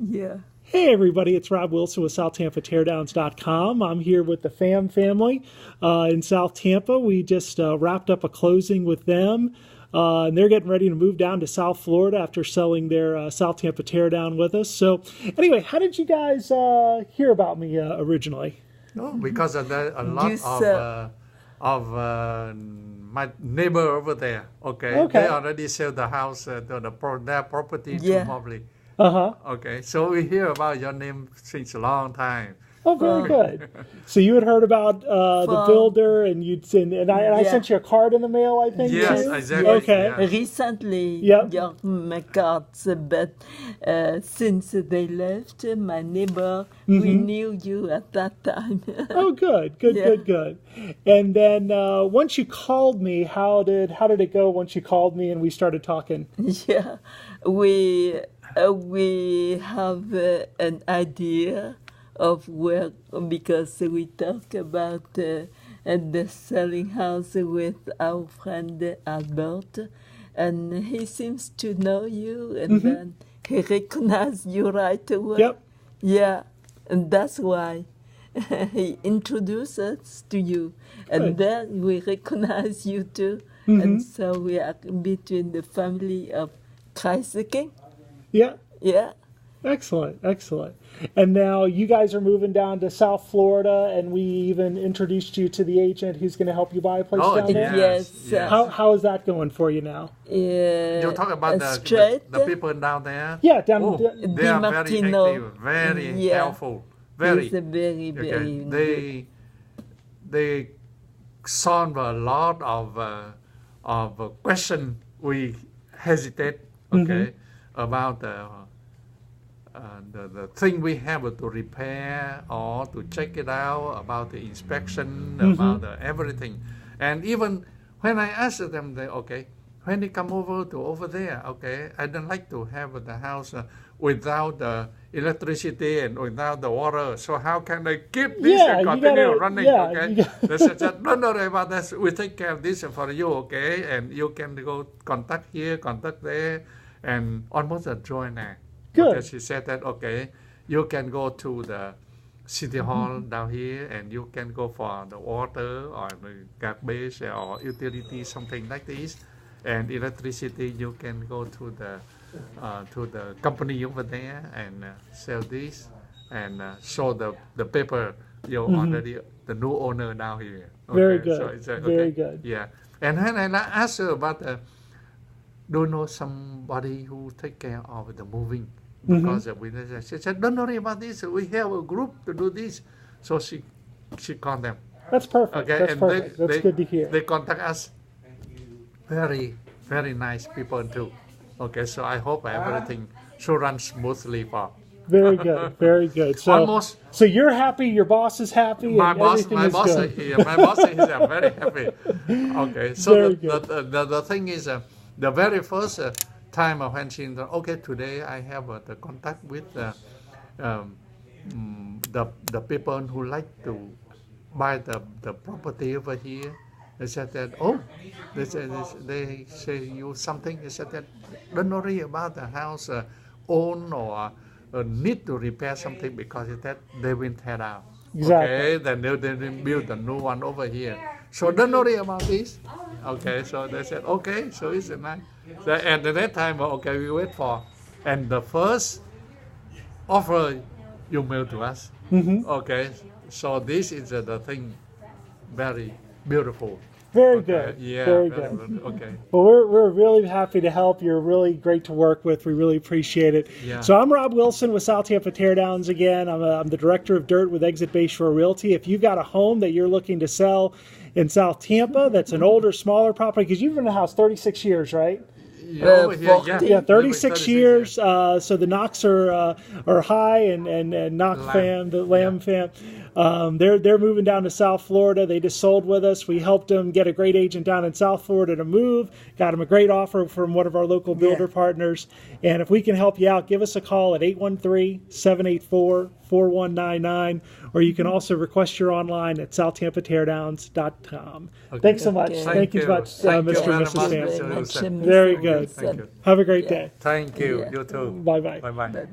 Yeah. Hey everybody, it's Rob Wilson with South Tampa Teardowns.com. I'm here with the Pham family in South Tampa. We just wrapped up a closing with them, and they're getting ready to move down to South Florida after selling their South Tampa Teardown with us. So anyway, how did you guys hear about me originally? Oh, because of that, a lot of my neighbor over there. Okay. They already sell the house, their property to Mobley. Okay, so we hear about your name since a long time. Oh, very good. So you had heard about the builder, and I sent you a card in the mail, I think. Yes, too? exactly. Okay. Yeah. Recently, your cards, but since they left, my neighbor, we knew you at that time. Oh, good. And then once you called me, how did it go once you called me and we started talking? Yeah, we have an idea of where, because we talk about the selling house with our friend Albert, and he seems to know you, and then he recognized you right away. Yep. Yeah, and that's why he introduced us to you, and then we recognize you too, and so we are between the family of Christ the King. Yeah. Yeah. Excellent. And now you guys are moving down to South Florida, and we even introduced you to the agent who's going to help you buy a place down there. Yes. How is that going for you now? You talk about the people down there? Yeah, they are very active, very helpful. Very, very. They solve a lot of questions we hesitate. About the thing we have to repair or to check it out, about the inspection, about everything. And even when I ask them, when they come over there, I don't like to have the house without the electricity and without the water. So how can I keep this and continue running? They said, don't worry about that. We take care of this for you, and you can go contact here, contact there. And almost a joiner. Good. She said that, you can go to the city hall down here, and you can go for the water or the garbage or utility, something like this. And electricity, you can go to the company over there and sell this and show the paper. You're already the new owner down here. Very good. So it's, very good. Yeah. And when I asked her about do you know somebody who take care of the moving? Because she said, don't worry about this. We have a group to do this. So she called them. That's perfect. That's perfect. That's good to hear. They contact us. Very, very nice people too. So I hope everything should run smoothly for. Very good. So, so you're happy. Your boss is happy. My and boss, everything my is boss, good. my boss is very happy. So the thing is. The very first time when she today I have the contact with the people who like to buy the property over here. They said that they say you something. They said that don't worry about the house own or need to repair something because that they will tear out. Exactly. Then they build a new one over here. So don't worry about this. So they said, so it's nice. So at that time, we wait for. And the first offer you mail to us. So this is the thing, very beautiful. Very good. Yeah. Very good. Well, we're really happy to help. You're really great to work with. We really appreciate it. Yeah. So I'm Rob Wilson with South Tampa Teardowns again. I'm the director of Dirt with Exit Bayshore Realty. If you've got a home that you're looking to sell in South Tampa, that's an older, smaller property, because you've been in the house 36 years, right? Yeah, 36 years. So the knocks are high, and knock fam, the lamb fam, they're moving down to South Florida. They just sold with us. We helped them get a great agent down in South Florida to move. Got them a great offer from one of our local builder partners. And if we can help you out, give us a call at 813-784-4199, or you can also request your online at SouthTampaTeardowns.com. Thanks so much. Thank you so much, Mr. and Mrs. Pham. Very good. Thank you. Have a great day. Thank you. You too. Bye-bye. Bye-bye.